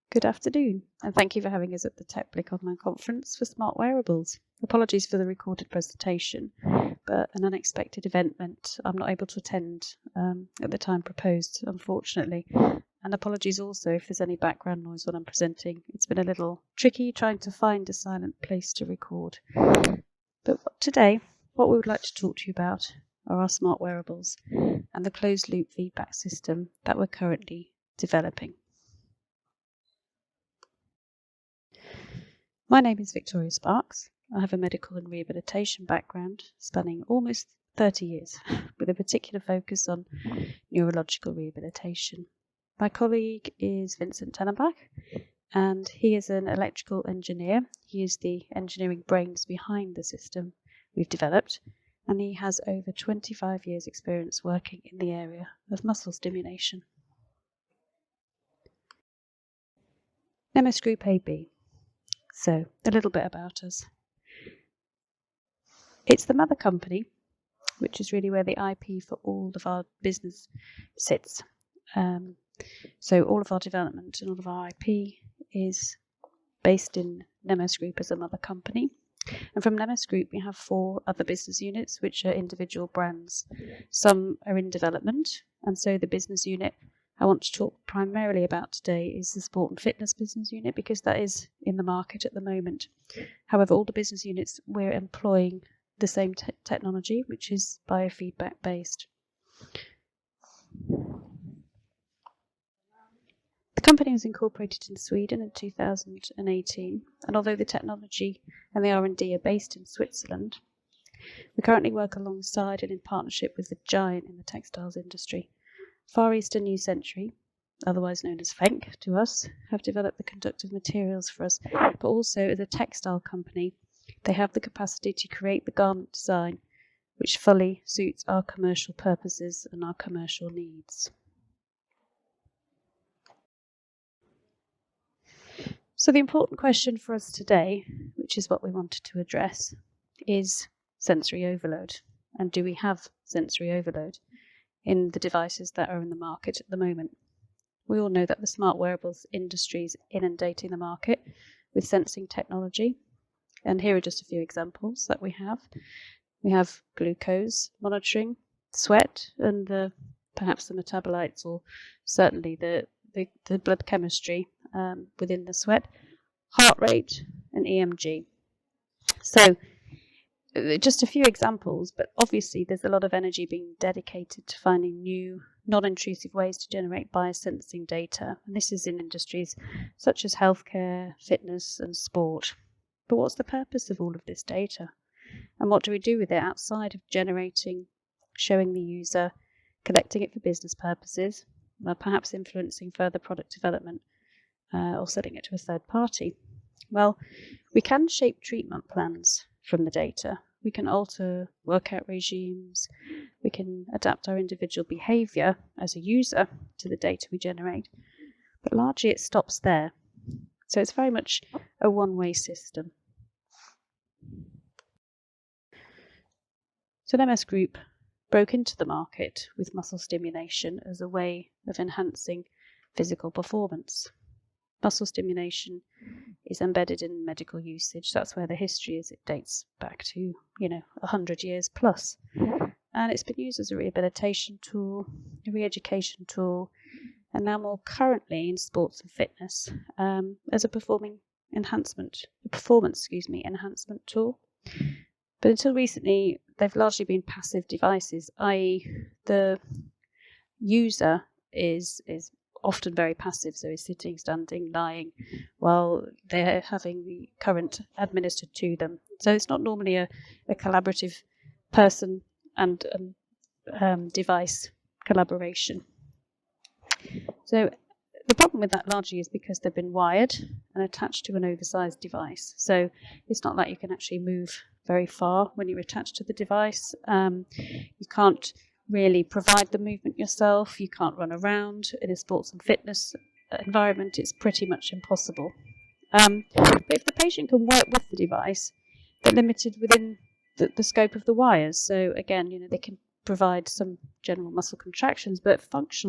Good afternoon, and thank you for having us at the TechBlick Online Conference for Smart Wearables. Apologies for the recorded presentation, but an unexpected event meant I'm not able to attend at the time proposed, unfortunately. And apologies also if there's any background noise when I'm presenting. It's been a little tricky trying to find a silent place to record. But today, what we would like to talk to you about are our smart wearables and the closed-loop feedback system that we're currently developing. My name is Victoria Sparks. I have a medical and rehabilitation background spanning almost 30 years, with a particular focus on neurological rehabilitation. My colleague is Vincent Tellenbach, and he is an electrical engineer. He is the engineering brains behind the system we've developed, and he has over 25 years' experience working in the area of muscle stimulation. NMES Group AB. So, a little bit about us. It's the mother company, which is really where the IP for all of our business sits. So all of our development and all of our IP is based in NMES Group as a mother company. And from NMES Group, we have 4 other business units, which are individual brands. Some are in development, and so the business unit I want to talk primarily about today is the sport and fitness business unit, because that is in the market at the moment. However, all the business units, we're employing the same technology, which is biofeedback based. The company was incorporated in Sweden in 2018, and although the technology and the R&D are based in Switzerland, we currently work alongside and in partnership with the giant in the textiles industry. Far East and New Century, otherwise known as FENC to us, have developed the conductive materials for us, but also as a textile company, they have the capacity to create the garment design which fully suits our commercial purposes and our commercial needs. So the important question for us today, which is what we wanted to address, is sensory overload. And do we have sensory overload in the devices that are in the market at the moment? We all know that the smart wearables industry is inundating the market with sensing technology. And here are just a few examples that we have. We have glucose monitoring, sweat, and perhaps the metabolites, or certainly the blood chemistry within the sweat, heart rate, and EMG. So just a few examples, but obviously there's a lot of energy being dedicated to finding new, non-intrusive ways to generate biosensing data. And this is in industries such as healthcare, fitness, and sport. But what's the purpose of all of this data? And what do we do with it outside of generating, showing the user, collecting it for business purposes, perhaps influencing further product development, or selling it to a third party? Well, we can shape treatment plans from the data. We can alter workout regimes. We can adapt our individual behaviour as a user to the data we generate. But largely it stops there. So it's very much a one-way system. So NMES Group broke into the market with muscle stimulation as a way of enhancing physical performance. Muscle stimulation is embedded in medical usage. That's where the history is. It dates back to, 100 years plus. And it's been used as a rehabilitation tool, a re-education tool, and now more currently in sports and fitness as a performance enhancement tool. But until recently, they've largely been passive devices, i.e. the user is often very passive, so is sitting, standing, lying, while they're having the current administered to them. So it's not normally a collaborative person and device collaboration. So the problem with that largely is because they've been wired and attached to an oversized device. So it's not like you can actually move very far when you're attached to the device. You can't really provide the movement yourself. You can't run around. In a sports and fitness environment, it's pretty much impossible. But if the patient can work with the device, they're limited within the scope of the wires. So again, they can provide some general muscle contractions, but functional